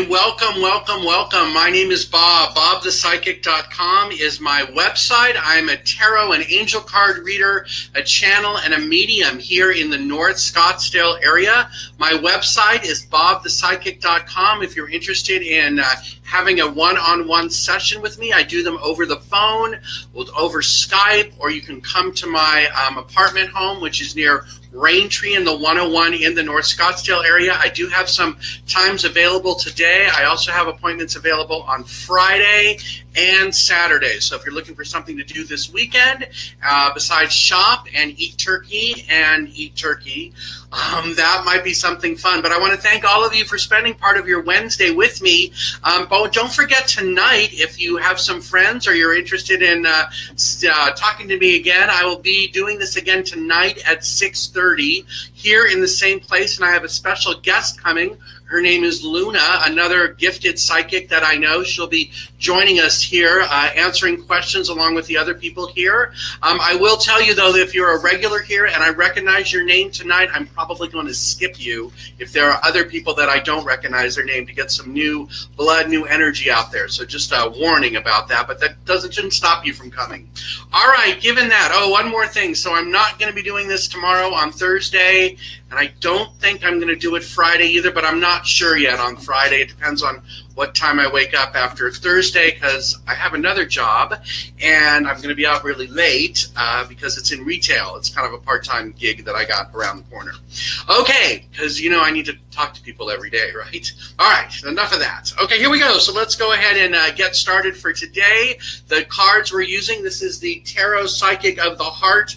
right, welcome. My name is Bob. BobThePsychic.com is my website. I'm a tarot and angel card reader, a channel, and a medium here in the North Scottsdale area. My website is BobThePsychic.com. If you're interested in having a one-on-one session with me, I do them over the phone, over Skype, or you can come to my apartment home, which is near Raintree in the 101 in the North Scottsdale area. I do have some times available today. I also have appointments available on Friday and Saturday. So if you're looking for something to do this weekend, besides shop and eat turkey, that might be something fun. But I want to thank all of you for spending part of your Wednesday with me. But don't forget tonight, if you have some friends or you're interested in talking to me again, I will be doing this again tonight at 6:30 here in the same place. And I have a special guest coming. Her name is Luna, another gifted psychic that I know. She'll be joining us here, answering questions along with the other people here. I will tell you, though, that if you're a regular here and I recognize your name tonight, I'm probably going to skip you if there are other people that I don't recognize their name, to get some new blood, new energy out there. So just a warning about that, but that shouldn't stop you from coming. All right, given that, one more thing. So I'm not going to be doing this tomorrow on Thursday, and I don't think I'm going to do it Friday either, but I'm not sure yet on Friday. It depends on what time I wake up after Thursday, because I have another job, and I'm going to be out really late because it's in retail. It's kind of a part-time gig that I got around the corner. Okay, because, I need to talk to people every day, right? All right, enough of that. Okay, here we go. So let's go ahead and get started for today. The cards we're using, this is the Tarot Psychic of the Heart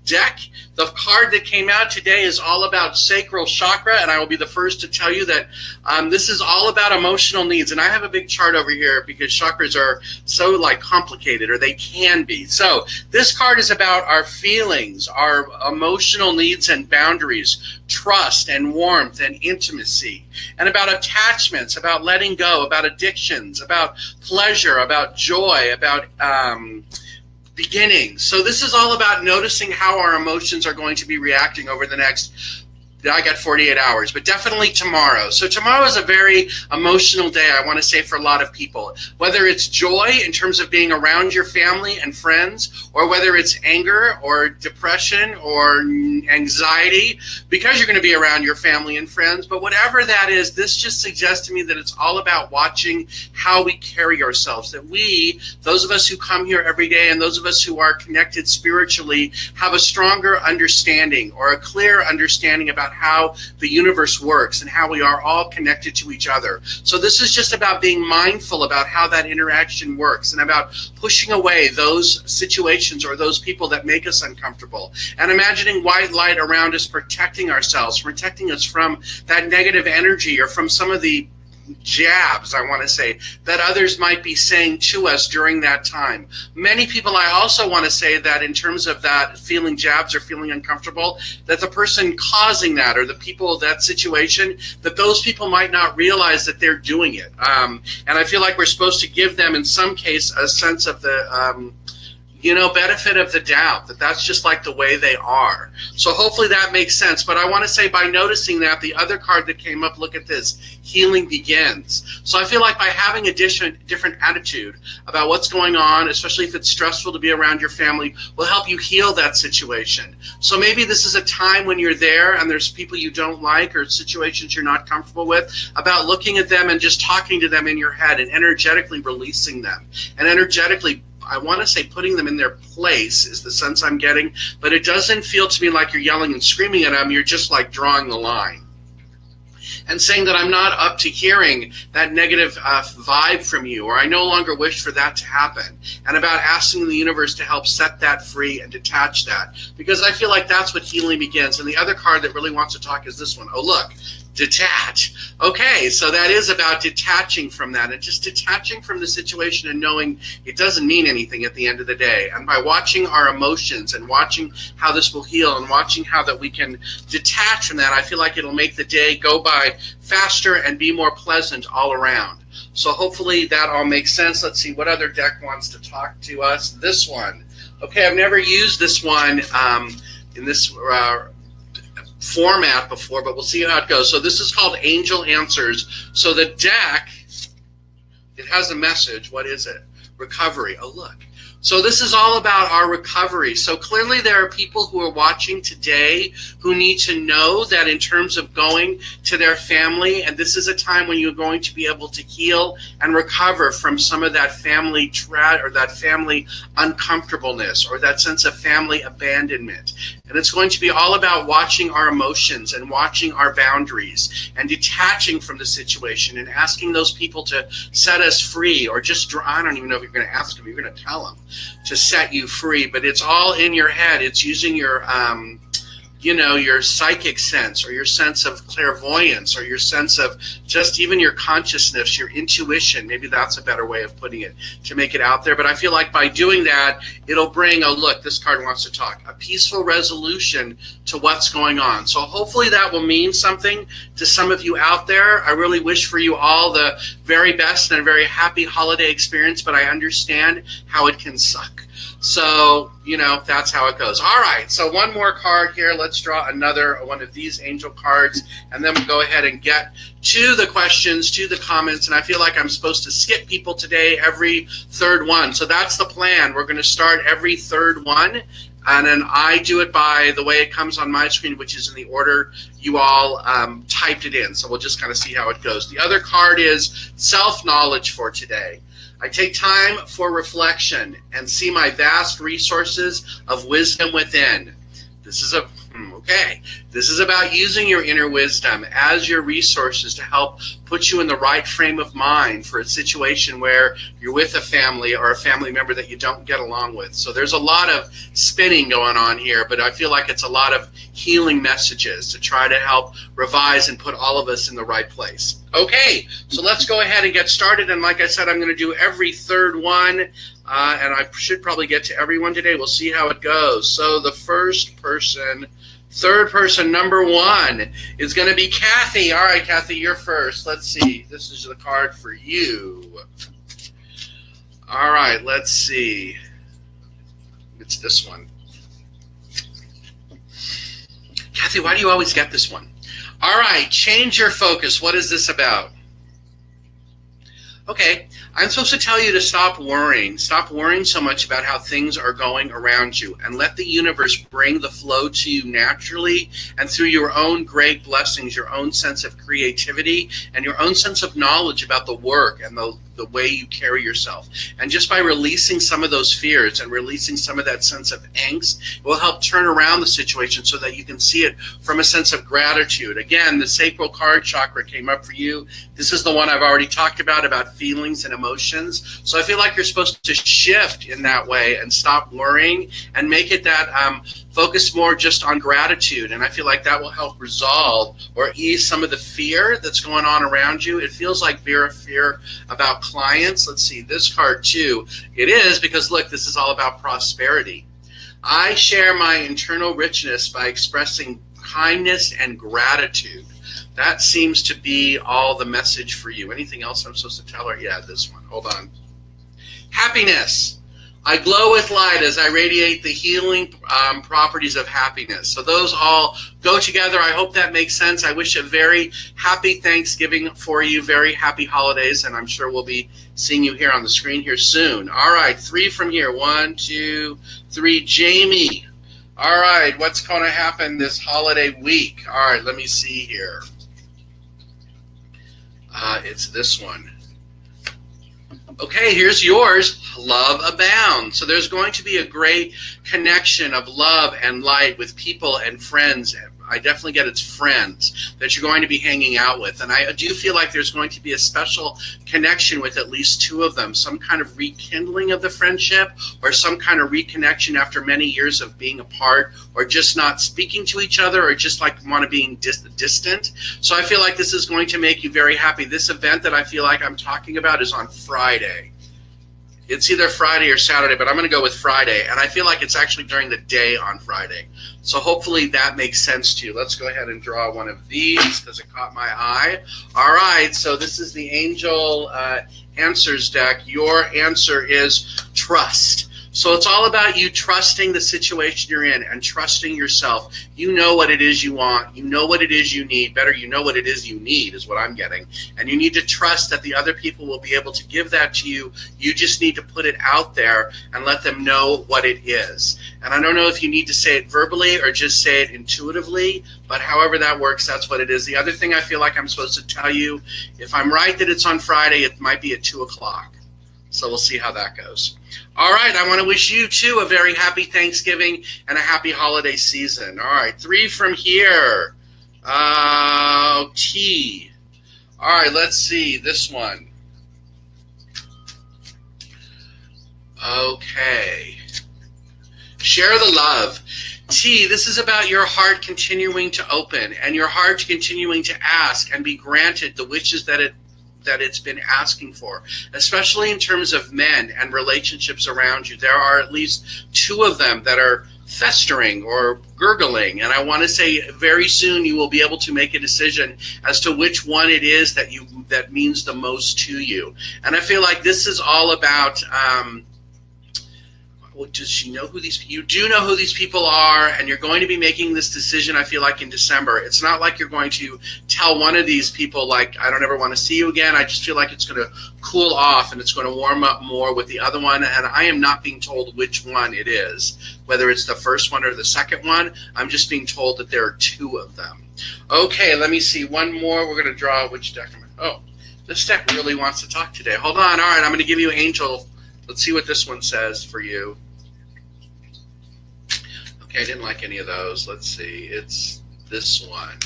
deck. The card that came out today is all about sacral chakra, and I will be the first to tell you that this is all about emotional needs. And I have a big chart over here because chakras are so complicated, or they can be. So this card is about our feelings, our emotional needs and boundaries, trust and warmth and intimacy, and about attachments, about letting go, about addictions, about pleasure, about joy, about beginnings. So this is all about noticing how our emotions are going to be reacting over the next, I got 48 hours, but definitely tomorrow. So tomorrow is a very emotional day, I want to say, for a lot of people. Whether it's joy in terms of being around your family and friends, or whether it's anger or depression or anxiety because you're going to be around your family and friends. But whatever that is, this just suggests to me that it's all about watching how we carry ourselves. That we, those of us who come here every day and those of us who are connected spiritually, have a stronger understanding or a clear understanding about how the universe works and how we are all connected to each other. So this is just about being mindful about how that interaction works, and about pushing away those situations or those people that make us uncomfortable, and imagining white light around us protecting ourselves, protecting us from that negative energy or from some of the jabs, I want to say, that others might be saying to us during that time. Many people, I also want to say that in terms of that feeling jabs or feeling uncomfortable, that the person causing that, or the people, that situation, that those people might not realize that they're doing it. And I feel like we're supposed to give them, in some case, a sense of the benefit of the doubt, that that's just like the way they are. So hopefully that makes sense. But I want to say, by noticing that, the other card that came up, look at this, healing begins. So I feel like by having a different attitude about what's going on, especially if it's stressful to be around your family, will help you heal that situation. So maybe this is a time when you're there and there's people you don't like or situations you're not comfortable with, about looking at them and just talking to them in your head and energetically releasing them. And energetically, I want to say, putting them in their place is the sense I'm getting, but it doesn't feel to me like you're yelling and screaming at them. You're just like drawing the line and saying that I'm not up to hearing that negative vibe from you, or I no longer wish for that to happen, and about asking the universe to help set that free and detach that, because I feel like that's what healing begins. And the other card that really wants to talk is this one. Oh, look. Detach. Okay, so that is about detaching from that, and just detaching from the situation and knowing it doesn't mean anything at the end of the day. And by watching our emotions and watching how this will heal and watching how that we can detach from that, I feel like it'll make the day go by faster and be more pleasant all around. So hopefully that all makes sense. Let's see what other deck wants to talk to us. This one. Okay, I've never used this one in this format before, but we'll see how it goes. So this is called Angel Answers. So the deck, it has a message. What is it? Recovery. Oh, look. So this is all about our recovery. So clearly there are people who are watching today who need to know that in terms of going to their family, and this is a time when you're going to be able to heal and recover from some of that family or that family uncomfortableness or that sense of family abandonment. And it's going to be all about watching our emotions and watching our boundaries and detaching from the situation and asking those people to set us free, or just, I don't even know if you're going to ask them, you're going to tell them to set you free, but it's all in your head. It's using your your psychic sense, or your sense of clairvoyance, or your sense of just even your consciousness, your intuition. Maybe that's a better way of putting it, to make it out there. But I feel like by doing that, it'll bring, oh look, this card wants to talk, a peaceful resolution to what's going on. So hopefully that will mean something to some of you out there. I really wish for you all the very best and a very happy holiday experience, but I understand how it can suck. So, that's how it goes. All right, so one more card here. Let's draw another one of these angel cards, and then we'll go ahead and get to the questions, to the comments. And I feel like I'm supposed to skip people today every third one. So that's the plan. We're going to start every third one, and then I do it by the way it comes on my screen, which is in the order you all typed it in. So we'll just kind of see how it goes. The other card is self-knowledge for today. I take time for reflection and see my vast resources of wisdom within. This is This is about using your inner wisdom as your resources to help put you in the right frame of mind for a situation where you're with a family or a family member that you don't get along with. So there's a lot of spinning going on here, but I feel like it's a lot of healing messages to try to help revise and put all of us in the right place. Okay, so let's go ahead and get started. And like I said, I'm going to do every third one, and I should probably get to everyone today. We'll see how it goes. So the third person, number one, is going to be Kathy. All right, Kathy, you're first. Let's see. This is the card for you. All right, let's see. It's this one. Kathy, why do you always get this one? All right, change your focus. What is this about? Okay, I'm supposed to tell you to stop worrying. Stop worrying so much about how things are going around you, and let the universe bring the flow to you naturally and through your own great blessings, your own sense of creativity, and your own sense of knowledge about the work and the way you carry yourself. And just by releasing some of those fears and releasing some of that sense of angst, it will help turn around the situation so that you can see it from a sense of gratitude. Again, the sacral card chakra came up for you. This is the one I've already talked about feelings and emotions. So I feel like you're supposed to shift in that way and stop worrying and make it that focus more just on gratitude. And I feel like that will help resolve or ease some of the fear that's going on around you. It feels like fear about clients. Let's see, this card too. It is, because look, this is all about prosperity. I share my internal richness by expressing kindness and gratitude. That seems to be all the message for you. Anything else I'm supposed to tell her? Yeah, this one. Hold on. Happiness. I glow with light as I radiate the healing properties of happiness. So those all go together. I hope that makes sense. I wish a very happy Thanksgiving for you, very happy holidays, and I'm sure we'll be seeing you here on the screen here soon. All right, 3 from here. 1, 2, 3. Jamie. All right, what's going to happen this holiday week? All right, let me see here. It's this one. Okay, here's yours. Love abounds. So there's going to be a great connection of love and light with people and friends. I definitely get it's friends that you're going to be hanging out with. And I do feel like there's going to be a special connection with at least 2 of them, some kind of rekindling of the friendship or some kind of reconnection after many years of being apart or just not speaking to each other or just like want to being distant. So I feel like this is going to make you very happy. This event that I feel like I'm talking about is on Friday. It's either Friday or Saturday, but I'm going to go with Friday. And I feel like it's actually during the day on Friday. So hopefully that makes sense to you. Let's go ahead and draw one of these because it caught my eye. All right, so this is the Angel Answers deck. Your answer is trust. So it's all about you trusting the situation you're in and trusting yourself. You know what it is you want. You know what it is you need. Better, you know what it is you need is what I'm getting. And you need to trust that the other people will be able to give that to you. You just need to put it out there and let them know what it is. And I don't know if you need to say it verbally or just say it intuitively, but however that works, that's what it is. The other thing I feel like I'm supposed to tell you, if I'm right that it's on Friday, it might be at 2 o'clock. So we'll see how that goes. All right, I want to wish you, too, a very happy Thanksgiving and a happy holiday season. All right, 3 from here. T. All right, let's see this one. Okay. Share the love. T, this is about your heart continuing to open and your heart continuing to ask and be granted the wishes that it's been asking for, especially in terms of men and relationships around you. There are at least 2 of them that are festering or gurgling, and I want to say very soon you will be able to make a decision as to which one it is that means the most to you. And I feel like this is all about does she know who these people? You do know who these people are, and you're going to be making this decision, I feel like, in December. It's not like you're going to tell one of these people, like, I don't ever want to see you again. I just feel like it's going to cool off and it's going to warm up more with the other one, and I am not being told which one it is, whether it's the first one or the second one. I'm just being told that there are 2 of them. Okay, let me see. One more. We're going to draw which deck. Oh, this deck really wants to talk today. Hold on. All right, I'm going to give you Angel. Let's see what this one says for you. Okay, I didn't like any of those. Let's see. It's this one.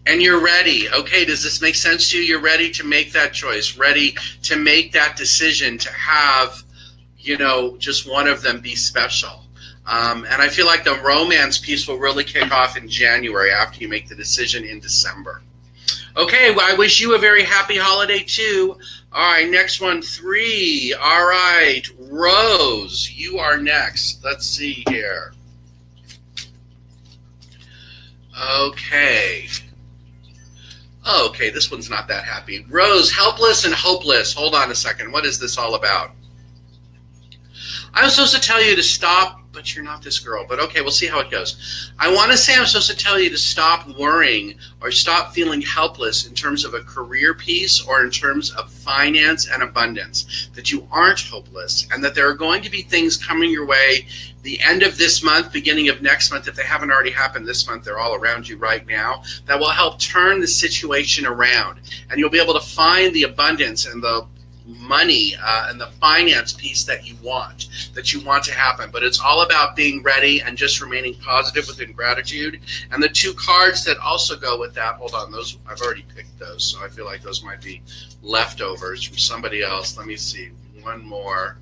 And you're ready. Okay, does this make sense to you? You're ready to make that choice, ready to make that decision to have, just one of them be special. And I feel like the romance piece will really kick off in January after you make the decision in December. Okay, well, I wish you a very happy holiday, too. All right, next one, 3. All right, Rose, you are next. Let's see here. Okay. Okay, this one's not that happy. Rose, helpless and hopeless. Hold on a second. What is this all about? I'm supposed to tell you to stop, but you're not this girl. But okay, we'll see how it goes. I want to say I'm supposed to tell you to stop worrying or stop feeling helpless in terms of a career piece or in terms of finance and abundance, that you aren't hopeless and that there are going to be things coming your way the end of this month, beginning of next month. If they haven't already happened this month, they're all around you right now, that will help turn the situation around. And you'll be able to find the abundance and the money and the finance piece that you want to happen. But it's all about being ready and just remaining positive within gratitude. And the 2 cards that also go with that, hold on, those I've already picked those, so I feel like those might be leftovers from somebody else. Let me see, one more.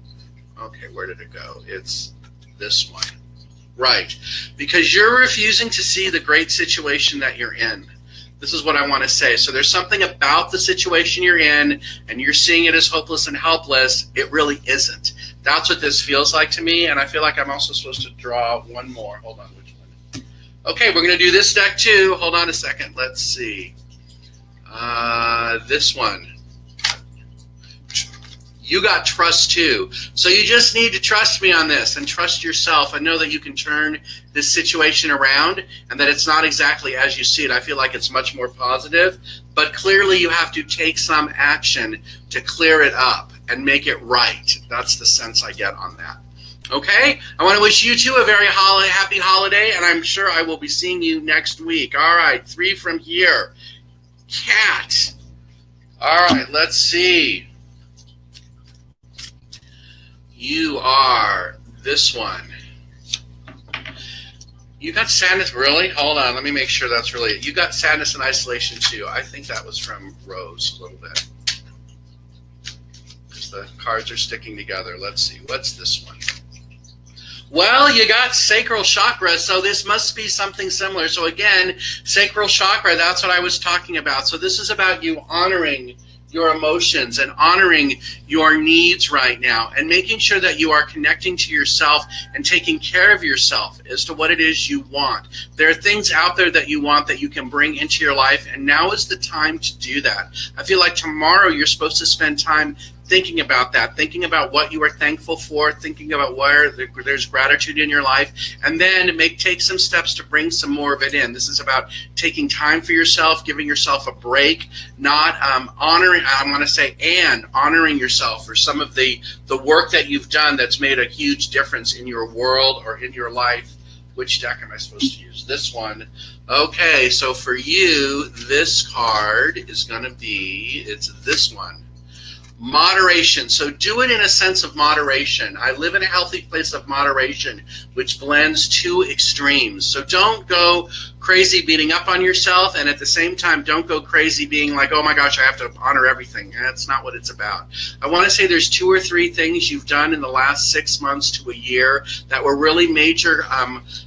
Okay, where did it go? It's this one. Right, because you're refusing to see the great situation that you're in. This is what I want to say. So there's something about the situation you're in, and you're seeing it as hopeless and helpless. It really isn't. That's what this feels like to me, and I feel like I'm also supposed to draw one more. Hold on, which one? Okay, we're going to do this deck too. Hold on a second. Let's see. This one. You got trust too. So you just need to trust me on this and trust yourself and know that you can turn this situation around and that it's not exactly as you see it. I feel like it's much more positive, but clearly you have to take some action to clear it up and make it right. That's the sense I get on that. Okay? I want to wish you two a very happy holiday, and I'm sure I will be seeing you next week. All right, 3 from here. Cat. All right, let's see. You are this one. You got sadness, really? Hold on, let me make sure that's really it. You got sadness and isolation too. I think that was from Rose a little bit. Because the cards are sticking together. Let's see, what's this one? Well, you got sacral chakra, so this must be something similar. So again, sacral chakra, that's what I was talking about. So this is about you honoring your emotions and honoring your needs right now and making sure that you are connecting to yourself and taking care of yourself as to what it is you want. There are things out there that you want that you can bring into your life, and now is the time to do that. I feel like tomorrow you're supposed to spend time thinking about that, thinking about what you are thankful for, thinking about where there's gratitude in your life, and then take some steps to bring some more of it in. This is about taking time for yourself, giving yourself a break, not honoring yourself for some of the work that you've done that's made a huge difference in your world or in your life. Which deck am I supposed to use? This one. Okay, so for you, this card is going to be, it's this one. Moderation. So do it in a sense of moderation. I live in a healthy place of moderation, which blends two extremes. So don't go crazy beating up on yourself, and at the same time, don't go crazy being like, oh my gosh, I have to honor everything. And that's not what it's about. I want to say there's 2 or 3 things you've done in the last 6 months to a year that were really major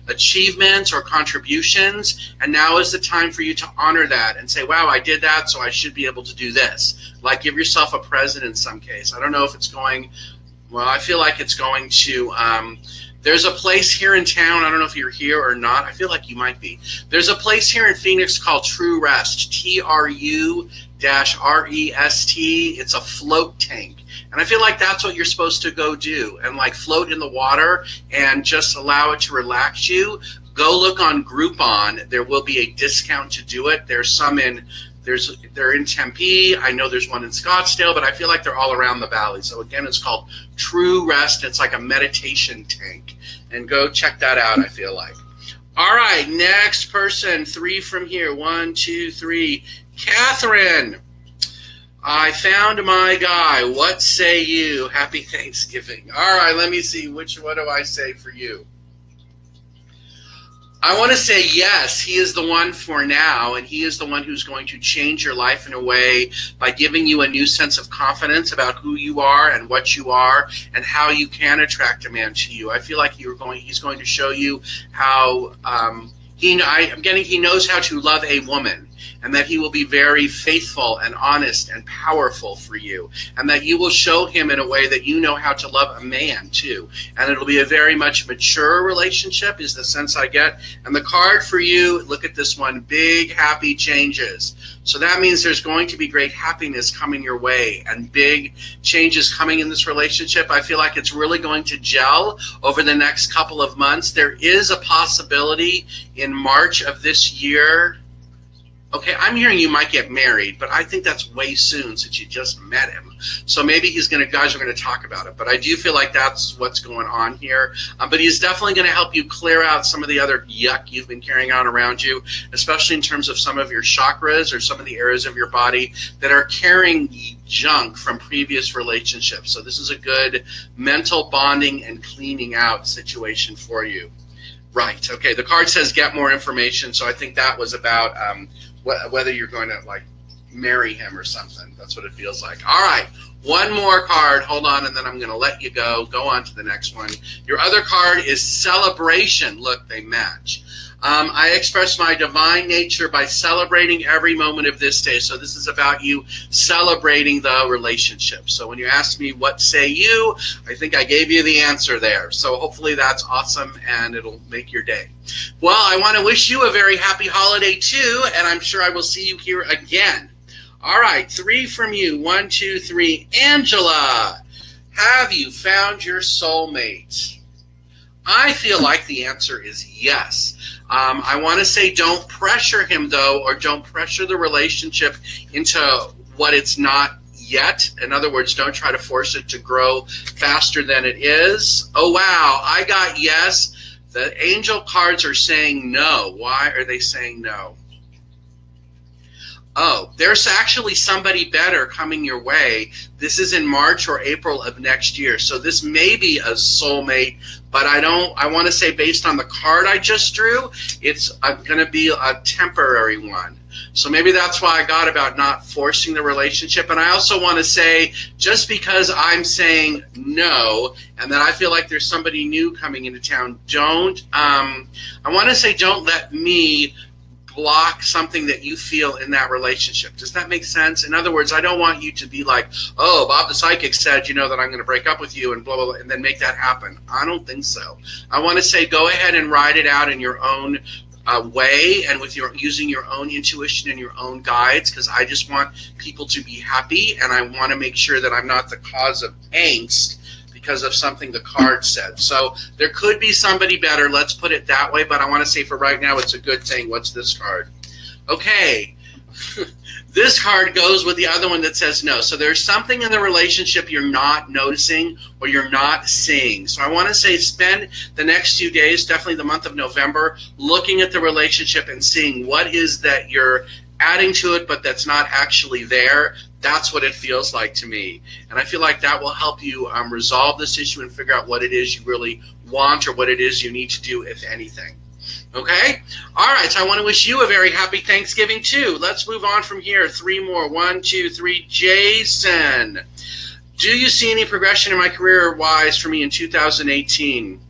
achievements or contributions, and now is the time for you to honor that and say, wow, I did that, so I should be able to do this. Like, give yourself a present in some case. I don't know if it's going, well, I feel like it's going to, there's a place here in town, I don't know if you're here or not, I feel like you might be. There's a place here in Phoenix called True Rest, TRU-REST. It's a float tank. And I feel like that's what you're supposed to go do, and like float in the water and just allow it to relax you. Go look on Groupon. There will be a discount to do it. There's some they're in Tempe. I know there's one in Scottsdale, but I feel like they're all around the valley. So again, it's called True Rest. It's like a meditation tank. And go check that out, I feel like. All right, next person, 3 from here. 1, 2, 3. Catherine, I found my guy. What say you? Happy Thanksgiving. All right, let me see. What do I say for you? I want to say yes, he is the one for now, and he is the one who's going to change your life in a way by giving you a new sense of confidence about who you are and what you are and how you can attract a man to you. I feel like he's going to show you how he knows how to love a woman, and that he will be very faithful and honest and powerful for you, and that you will show him in a way that you know how to love a man too. And it'll be a very much mature relationship is the sense I get. And the card for you, look at this one, big happy changes. So that means there's going to be great happiness coming your way and big changes coming in this relationship. I feel like it's really going to gel over the next couple of months. There is a possibility in March of this year. Okay, I'm hearing you might get married, but I think that's way soon since you just met him. So maybe guys are going to talk about it. But I do feel like that's what's going on here. But he's definitely going to help you clear out some of the other yuck you've been carrying on around you, especially in terms of some of your chakras or some of the areas of your body that are carrying junk from previous relationships. So this is a good mental bonding and cleaning out situation for you. Right. Okay, the card says get more information. So I think that was about whether you're going to like marry him or something. That's what it feels like. All right, one more card. Hold on, and then I'm going to let you go. Go on to the next one. Your other card is celebration. Look, they match. I express my divine nature by celebrating every moment of this day. So this is about you celebrating the relationship. So when you ask me what say you, I think I gave you the answer there. So hopefully that's awesome and it'll make your day. Well, I want to wish you a very happy holiday too, and I'm sure I will see you here again. All right, 3 from you. 1, 2, 3. Angela, have you found your soulmate? I feel like the answer is yes. I want to say don't pressure him, though, or don't pressure the relationship into what it's not yet. In other words, don't try to force it to grow faster than it is. Oh, wow, I got yes. The angel cards are saying no. Why are they saying no? Oh, there's actually somebody better coming your way. This is in March or April of next year. So this may be a soulmate, but I want to say based on the card I just drew, it's going to be a temporary one. So maybe that's why I got about not forcing the relationship. And I also want to say, just because I'm saying no, and that I feel like there's somebody new coming into town, I want to say don't let me block something that you feel in that relationship. Does that make sense? In other words, I don't want you to be like, oh, Bob the Psychic said, that I'm going to break up with you and blah, blah, blah, and then make that happen. I don't think so. I want to say go ahead and ride it out in your own way, and with using your own intuition and your own guides, because I just want people to be happy, and I want to make sure that I'm not the cause of angst because of something the card said. So there could be somebody better, let's put it that way, but I want to say for right now it's a good thing. What's this card? Okay. This card goes with the other one that says no. So there's something in the relationship you're not noticing or you're not seeing. So I want to say spend the next few days, definitely the month of November, looking at the relationship and seeing what is that you're adding to it, but that's not actually there. That's what it feels like to me. And I feel like that will help you resolve this issue and figure out what it is you really want or what it is you need to do, if anything. Okay? All right, so I want to wish you a very happy Thanksgiving, too. Let's move on from here. 3 more. 1, 2, 3. Jason, do you see any progression in my career-wise for me in 2018?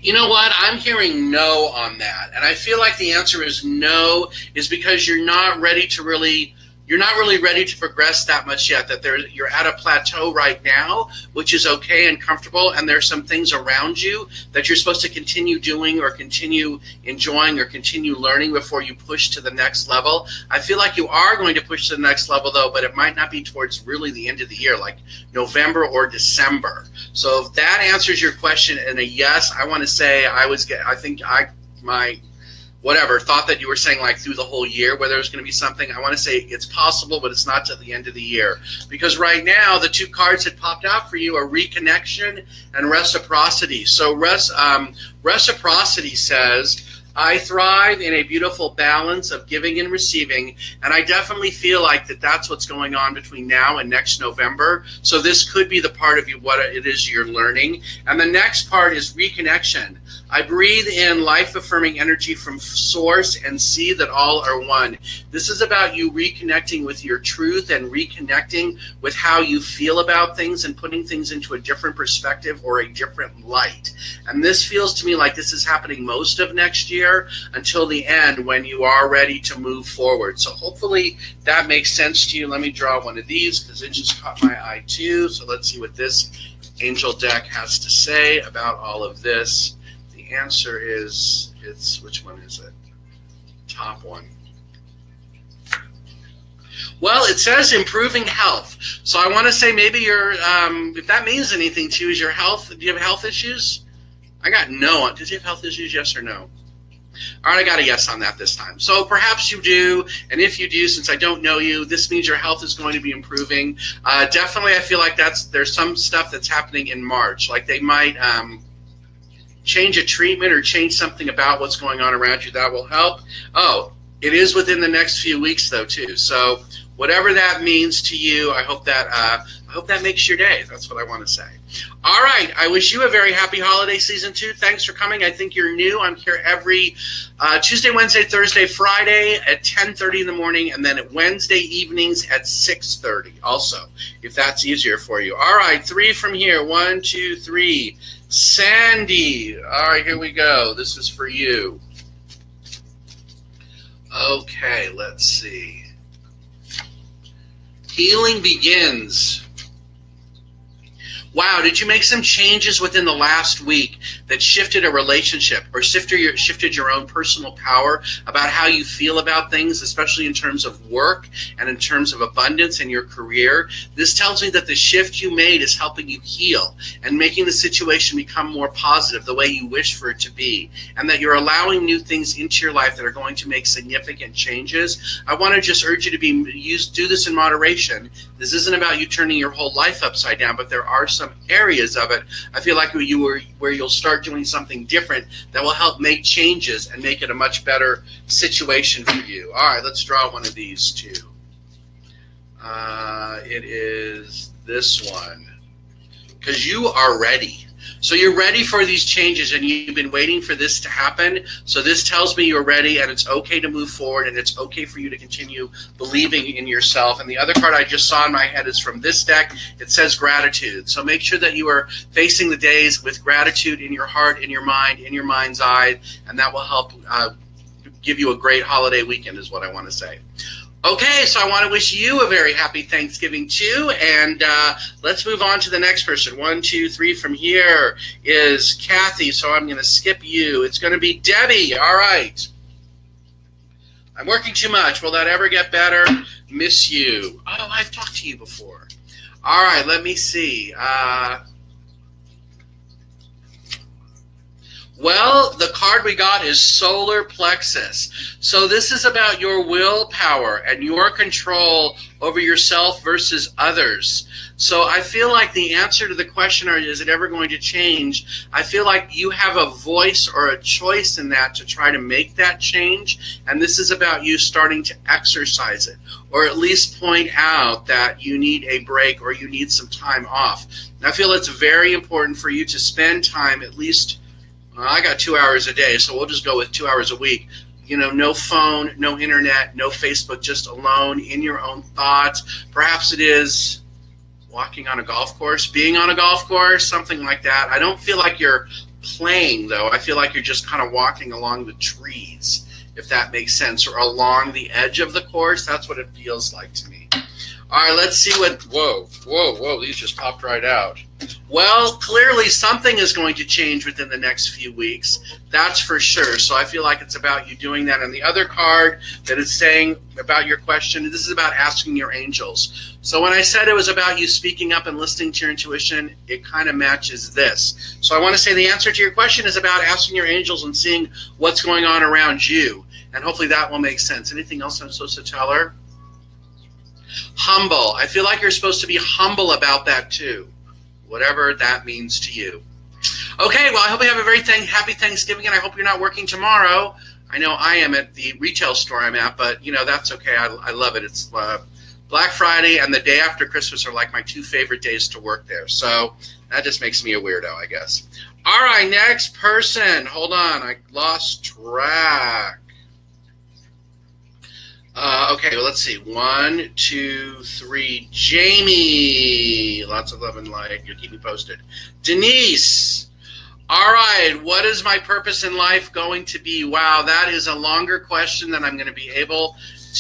You know what? I'm hearing no on that. And I feel like the answer is no, is because you're not really ready to progress that much yet, that you're at a plateau right now, which is okay and comfortable, and there's some things around you that you're supposed to continue doing or continue enjoying or continue learning before you push to the next level. I feel like you are going to push to the next level, though, but it might not be towards really the end of the year, like November or December. So if that answers your question in a yes, I want to say thought that you were saying like through the whole year where there's going to be something. I want to say it's possible, but it's not to the end of the year. Because right now, the two cards that popped out for you are reconnection and reciprocity. So reciprocity says, I thrive in a beautiful balance of giving and receiving, and I definitely feel like that's what's going on between now and next November. So this could be the part of you, what it is you're learning. And the next part is reconnection. I breathe in life-affirming energy from source and see that all are one. This is about you reconnecting with your truth and reconnecting with how you feel about things and putting things into a different perspective or a different light. And this feels to me like this is happening most of next year until the end when you are ready to move forward. So hopefully that makes sense to you. Let me draw one of these because it just caught my eye too. So let's see what this angel deck has to say about all of this. The answer is, which one is it? Top one. Well, it says improving health. So I want to say maybe if that means anything to you, is your health, do you have health issues? I got no. Did you have health issues, yes or no? All right, I got a yes on that this time. So perhaps you do, and if you do, since I don't know you, this means your health is going to be improving. Definitely, I feel like there's some stuff that's happening in March. Like they might change a treatment or change something about what's going on around you that will help. Oh, it is within the next few weeks, though, too. So whatever that means to you, I hope that makes your day. That's what I want to say. All right. I wish you a very happy holiday season, too. Thanks for coming. I think you're new. I'm here every Tuesday, Wednesday, Thursday, Friday at 10:30 in the morning, and then at Wednesday evenings at 6:30 also, if that's easier for you. All right. 3 from here. 1, 2, 3. Sandy. All right. Here we go. This is for you. Okay. Let's see. Healing begins. Wow, did you make some changes within the last week that shifted a relationship or shifted your own personal power about how you feel about things, especially in terms of work and in terms of abundance in your career? This tells me that the shift you made is helping you heal and making the situation become more positive, the way you wish for it to be, and that you're allowing new things into your life that are going to make significant changes. I want to just urge you to do this in moderation. This isn't about you turning your whole life upside down, but there are some areas of it I feel like where you'll start doing something different that will help make changes and make it a much better situation for you. All right, let's draw one of these too. It is this one, because you are ready. So you're ready for these changes, and you've been waiting for this to happen. So this tells me you're ready, and it's okay to move forward, and it's okay for you to continue believing in yourself. And the other card I just saw in my head is from this deck. It says gratitude. So make sure that you are facing the days with gratitude in your heart, in your mind, in your mind's eye, and that will help give you a great holiday weekend is what I want to say. Okay, so I want to wish you a very happy Thanksgiving too, and let's move on to the next person. 1, 2, 3 from here is Kathy, so I'm going to skip you. It's going to be Debbie. All right. I'm working too much. Will that ever get better? Miss you. Oh, I've talked to you before. All right, let me see. Well, the card we got is solar plexus. So this is about your willpower and your control over yourself versus others. So I feel like the answer to the question, is it ever going to change? I feel like you have a voice or a choice in that to try to make that change. And this is about you starting to exercise it, or at least point out that you need a break or you need some time off. And I feel it's very important for you to spend time, at least, I got 2 hours a day, so we'll just go with 2 hours a week. You know, no phone, no internet, no Facebook, just alone in your own thoughts. Perhaps it is walking on a golf course, being on a golf course, something like that. I don't feel like you're playing, though. I feel like you're just kind of walking along the trees, if that makes sense, or along the edge of the course. That's what it feels like to me. All right, let's see what, whoa, these just popped right out. Well, clearly something is going to change within the next few weeks. That's for sure. So I feel like it's about you doing that. And the other card that is saying about your question, this is about asking your angels. So when I said it was about you speaking up and listening to your intuition, it kind of matches this. So I want to say the answer to your question is about asking your angels and seeing what's going on around you. And hopefully that will make sense. Anything else I'm supposed to tell her? Humble. I feel like you're supposed to be humble about that too, whatever that means to you. Okay, well, I hope you have a very happy Thanksgiving, and I hope you're not working tomorrow. I know I am at the retail store I'm at, but, you know, that's okay. I love it. It's Black Friday and the day after Christmas are like my 2 favorite days to work there. So that just makes me a weirdo, I guess. All right, next person. Hold on. I lost track. Okay, well, let's see. 1, 2, 3. Jamie. Lots of love and light. You'll keep me posted. Denise. All right. What is my purpose in life going to be? Wow, that is a longer question than I'm going to be able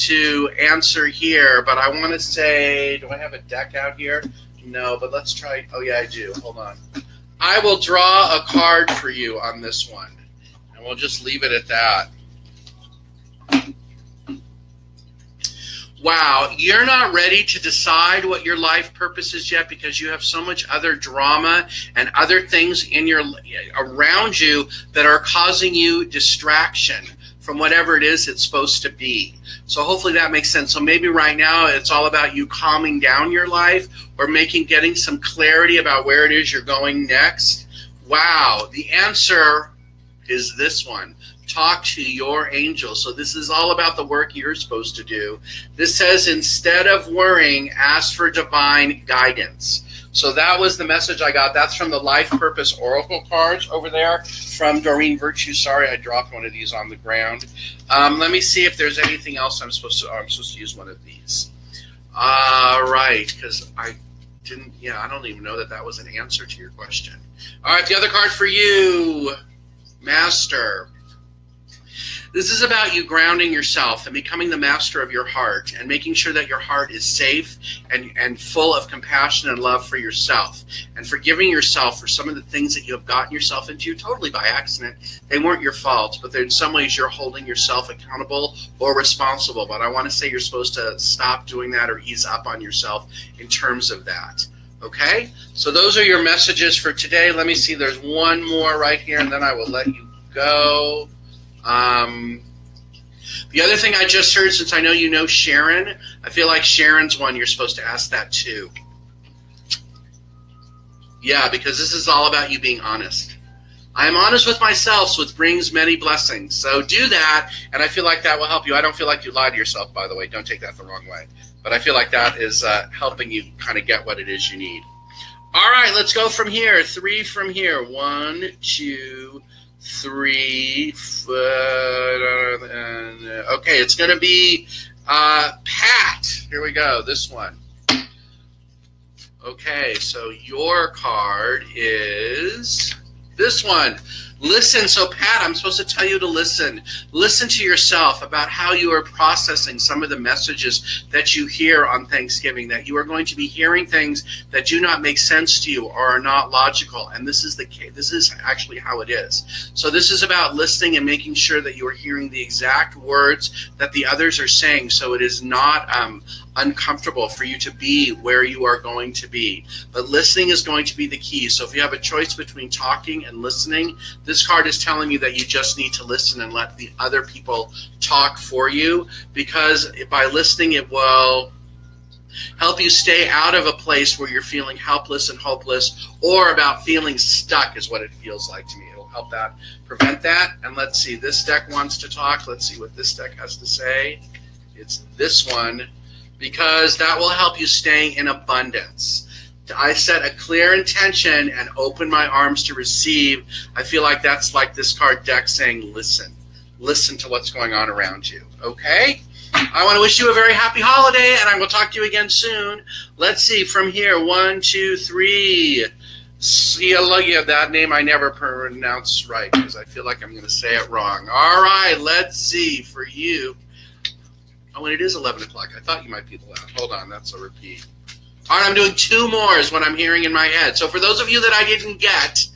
to answer here. But I want to say, do I have a deck out here? No, but let's try. Oh, yeah, I do. Hold on. I will draw a card for you on this one. And we'll just leave it at that. Wow, you're not ready to decide what your life purpose is yet because you have so much other drama and other things in around you that are causing you distraction from whatever it is it's supposed to be. So hopefully that makes sense. So maybe right now it's all about you calming down your life or getting some clarity about where it is you're going next. Wow, the answer is this one. Talk to your angels. So this is all about the work you're supposed to do. This says, instead of worrying, ask for divine guidance. So that was the message I got. That's from the Life Purpose Oracle cards over there from Doreen Virtue. Sorry, I dropped one of these on the ground. Let me see if there's anything else I'm supposed to use one of these. Right, because I don't even know that was an answer to your question. All right, the other card for you, Master. This is about you grounding yourself and becoming the master of your heart and making sure that your heart is safe and full of compassion and love for yourself and forgiving yourself for some of the things that you have gotten yourself into totally by accident. They weren't your fault, but in some ways you're holding yourself accountable or responsible. But I want to say you're supposed to stop doing that or ease up on yourself in terms of that. Okay? So those are your messages for today. Let me see. There's one more right here, and then I will let you go. The other thing I just heard, since I know you know Sharon, I feel like Sharon's one you're supposed to ask that too. Yeah, because this is all about you being honest. I am honest with myself, so it brings many blessings. So do that, and I feel like that will help you. I don't feel like you lie to yourself, by the way. Don't take that the wrong way. But I feel like that is helping you kind of get what it is you need. All right, let's go from here. 3 from here. 1, 2, 3. Okay, it's going to be Pat. Here we go. This one. Okay, so your card is this one. Listen. So Pat, I'm supposed to tell you to listen. Listen to yourself about how you are processing some of the messages that you hear on Thanksgiving, that you are going to be hearing things that do not make sense to you or are not logical. And this is the case. This is actually how it is. So this is about listening and making sure that you are hearing the exact words that the others are saying, so it is not uncomfortable for you to be where you are going to be. But listening is going to be the key. So if you have a choice between talking and listening, this card is telling you that you just need to listen and let the other people talk for you, because by listening it will help you stay out of a place where you're feeling helpless and hopeless, or about feeling stuck is what it feels like to me. It'll help that, prevent that. And let's see, this deck wants to talk. Let's see what this deck has to say. It's this one, because that will help you stay in abundance. I set a clear intention and open my arms to receive. I feel like that's like this card deck saying, listen. Listen to what's going on around you, okay? I want to wish you a very happy holiday, and I will talk to you again soon. Let's see, from here, 1, 2, 3. Sia, that name I never pronounce right, because I feel like I'm going to say it wrong. All right, let's see, for you. Oh, and it is 11 o'clock. I thought you might be the last. Hold on, that's a repeat. All right, I'm doing 2 more is what I'm hearing in my head. So for those of you that I didn't get,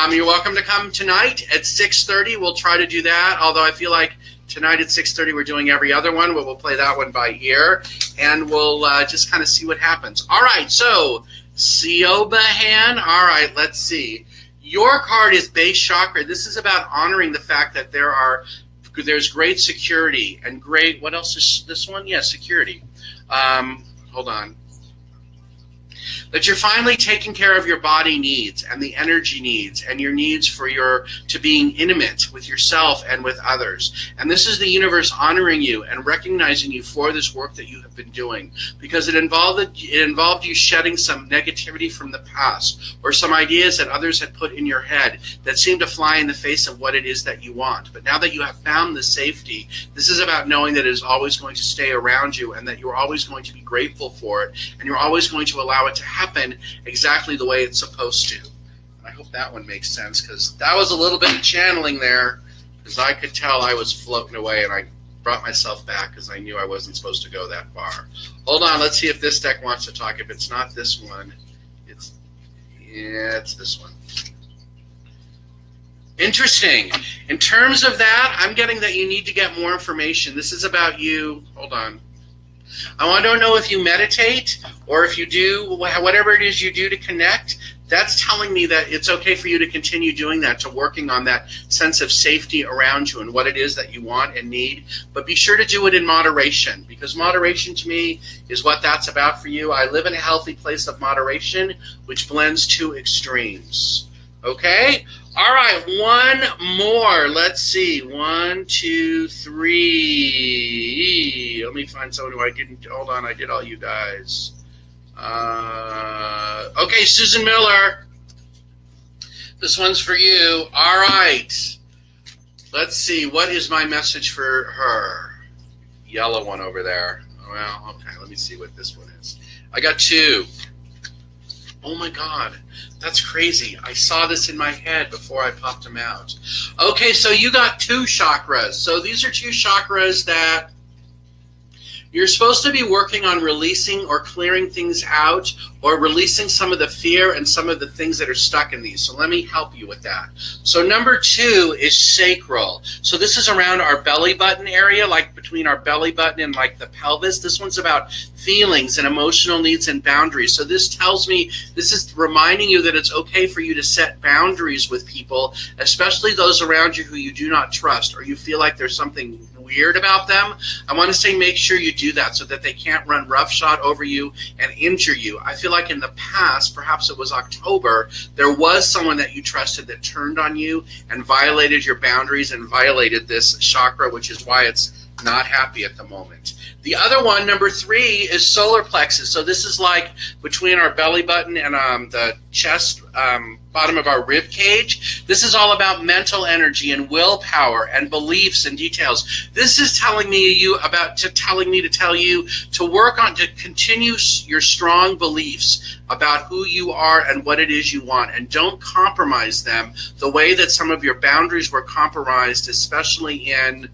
you're welcome to come tonight at 6:30. We'll try to do that, although I feel like tonight at 6:30 we're doing every other one, but we'll play that one by ear, and we'll just kind of see what happens. All right, so Siobahan. All right, let's see. Your card is base chakra. This is about honoring the fact that there's great security and great, what else is this one? Yeah, security. Hold on. That you're finally taking care of your body needs and the energy needs and your needs for to being intimate with yourself and with others. And this is the universe honoring you and recognizing you for this work that you have been doing, because it involved you shedding some negativity from the past or some ideas that others had put in your head that seem to fly in the face of what it is that you want. But now that you have found the safety, this is about knowing that it is always going to stay around you and that you're always going to be grateful for it, and you're always going to allow it to happen exactly the way it's supposed to. I hope that one makes sense, because that was a little bit of channeling there, because I could tell I was floating away, and I brought myself back because I knew I wasn't supposed to go that far. Hold on, let's see if this deck wants to talk. If it's not this one, it's this one. Interesting. In terms of that, I'm getting that you need to get more information. This is about you. Hold on. I don't know if you meditate or if you do whatever it is you do to connect. That's telling me that it's okay for you to continue doing that, to working on that sense of safety around you and what it is that you want and need. But be sure to do it in moderation, because moderation to me is what that's about for you. I live in a healthy place of moderation, which blends 2 extremes. Okay? All right, one more. Let's see. 1, 2, 3. Let me find someone who I didn't. Hold on, I did all you guys. Okay, Susan Miller. This one's for you. All right. Let's see. What is my message for her? Yellow one over there. Well, okay. Let me see what this one is. I got 2. Oh, my God. That's crazy. I saw this in my head before I popped them out. Okay, so you got 2 chakras. So these are 2 chakras that you're supposed to be working on releasing or clearing things out, or releasing some of the fear and some of the things that are stuck in these. So let me help you with that. So number 2 is sacral. So this is around our belly button area, like between our belly button and like the pelvis. This one's about feelings and emotional needs and boundaries. So this tells me, this is reminding you that it's okay for you to set boundaries with people, especially those around you who you do not trust, or you feel like there's something weird about them. I want to say make sure you do that so that they can't run roughshod over you and injure you. I feel like in the past, perhaps it was October, there was someone that you trusted that turned on you and violated your boundaries and violated this chakra, which is why it's not happy at the moment. The other one, number 3, is solar plexus. So this is like between our belly button and the chest, bottom of our rib cage. This is all about mental energy and willpower and beliefs and details. This is telling me to tell you to work on, to continue your strong beliefs about who you are and what it is you want, and don't compromise them the way that some of your boundaries were compromised, especially in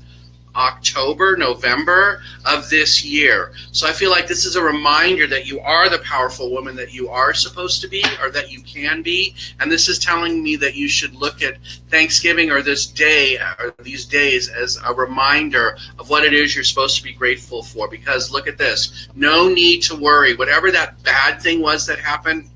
October, November of this year. So I feel like this is a reminder that you are the powerful woman that you are supposed to be, or that you can be. And this is telling me that you should look at Thanksgiving or this day or these days as a reminder of what it is you're supposed to be grateful for. Because look at this, no need to worry. Whatever that bad thing was that happened,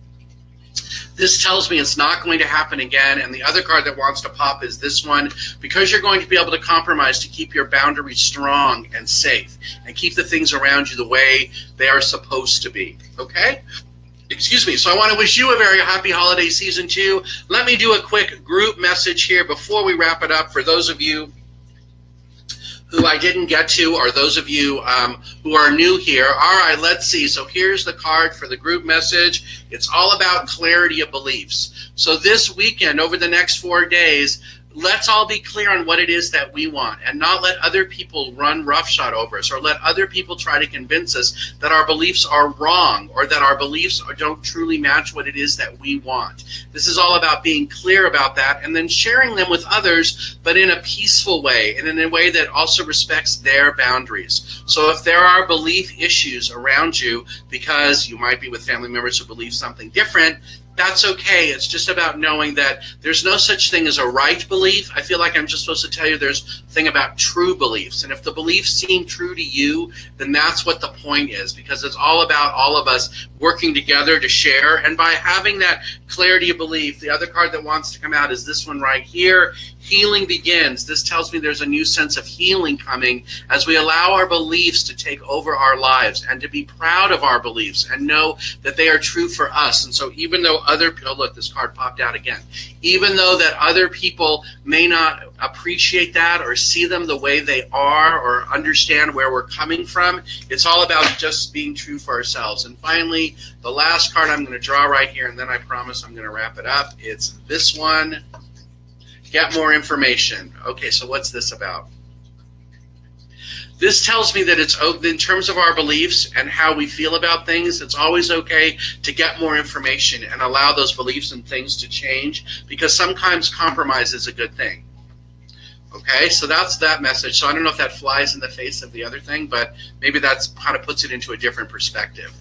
this tells me it's not going to happen again. And the other card that wants to pop is this one, because you're going to be able to compromise to keep your boundaries strong and safe and keep the things around you the way they are supposed to be. Okay? Excuse me. So I want to wish you a very happy holiday season too. Let me do a quick group message here before we wrap it up for those of you who I didn't get to, or those of you who are new here. All right, let's see. So here's the card for the group message. It's all about clarity of beliefs. So this weekend, over the next 4 days, let's all be clear on what it is that we want and not let other people run roughshod over us or let other people try to convince us that our beliefs are wrong or that our beliefs don't truly match what it is that we want. This is all about being clear about that and then sharing them with others, but in a peaceful way and in a way that also respects their boundaries. So if there are belief issues around you because you might be with family members who believe something different, that's okay. It's just about knowing that there's no such thing as a right belief. I feel like I'm just supposed to tell you there's a thing about true beliefs. And if the beliefs seem true to you, then that's what the point is, because it's all about all of us working together to share. And by having that clarity of belief, the other card that wants to come out is this one right here. Healing begins. This tells me there's a new sense of healing coming as we allow our beliefs to take over our lives and to be proud of our beliefs and know that they are true for us. And so even though oh look, this card popped out again. Even though that other people may not appreciate that or see them the way they are or understand where we're coming from, it's all about just being true for ourselves. And finally, the last card I'm going to draw right here, and then I promise I'm going to wrap it up. It's this one. Get more information. Okay, so what's this about? This tells me that it's in terms of our beliefs and how we feel about things, it's always okay to get more information and allow those beliefs and things to change, because sometimes compromise is a good thing. Okay, so that's that message. So I don't know if that flies in the face of the other thing, but maybe that's kind of puts it into a different perspective.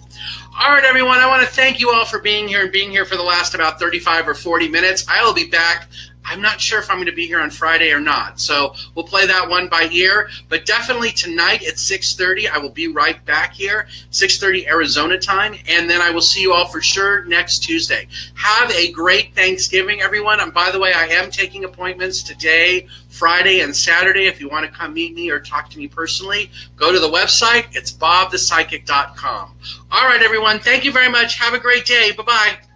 All right, everyone, I want to thank you all for being here and being here for the last about 35 or 40 minutes. I will be back. I'm not sure if I'm going to be here on Friday or not, so we'll play that one by ear. But definitely tonight at 6:30, I will be right back here, 6:30 Arizona time, and then I will see you all for sure next Tuesday. Have a great Thanksgiving, everyone. And by the way, I am taking appointments today, Friday, and Saturday. If you want to come meet me or talk to me personally, go to the website. It's bobthepsychic.com. All right, everyone. Thank you very much. Have a great day. Bye-bye.